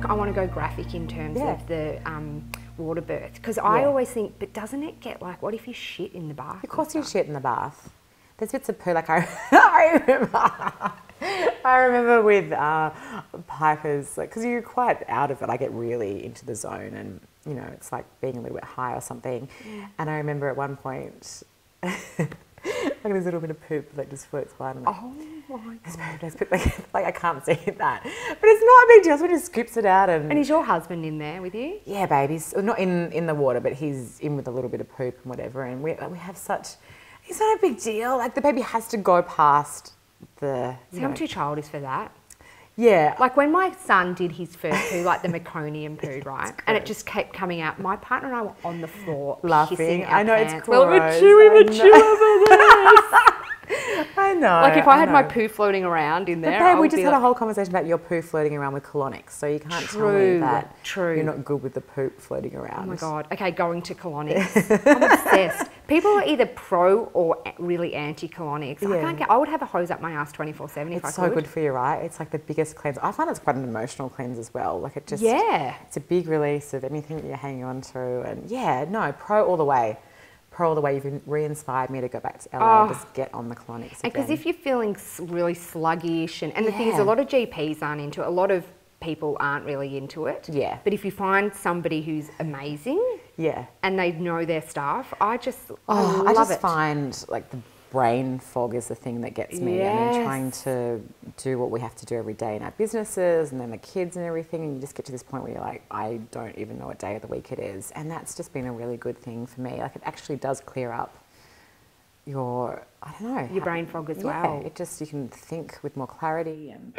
I want to go graphic in terms of the water birth, because I always think, but doesn't it get like, what if you shit in the bath? Of course you shit in the bath. There's bits of poo, like I remember with Piper's, like, because you're quite out of it, I get really into the zone and, you know, it's like being a little bit high or something. And I remember at one point, like there's a little bit of poop that just floats by. And like, Oh my God. Like I can't see that. But it's not a big deal, so he just scoops it out. And is your husband in there with you? Yeah, babe, he's not in the water, but he's in with a little bit of poop and whatever. And we have such, it's not a big deal. Like the baby has to go past the... See, I'm too childish for that. Yeah. Like when my son did his first poo, like the meconium poo, right? And it just kept coming out. My partner and I were on the floor laughing. I know, it's gross. Well, we're too immature for this. I know. Like if I had my poo floating around in there, but babe, we just had a whole conversation about your poo floating around with colonics, so you can't tell me that you're not good with the poop floating around. Oh my God. Okay, going to colonics. I'm obsessed. People are either pro or really anti-colonics. Yeah. I can't get. I would have a hose up my ass 24/7 if I could. It's so good for you, right? It's like the biggest cleanse. I find it's quite an emotional cleanse as well. Like it just, it's a big release of anything that you're hanging on to, and pro all the way. Pro all the way. You've re-inspired me to go back to LA and just get on the colonics again. Because if you're feeling really sluggish, and the thing is, a lot of GPs aren't into it. A lot of people aren't really into it. Yeah. But if you find somebody who's amazing, and they know their stuff, I love it. Find like the brain fog is the thing that gets me. Yes. I mean, trying to do what we have to do every day in our businesses and then the kids and everything, and you just get to this point where you're like, I don't even know what day of the week it is. And that's just been a really good thing for me. Like it actually does clear up your, I don't know. Your brain fog as well. It just, you can think with more clarity and...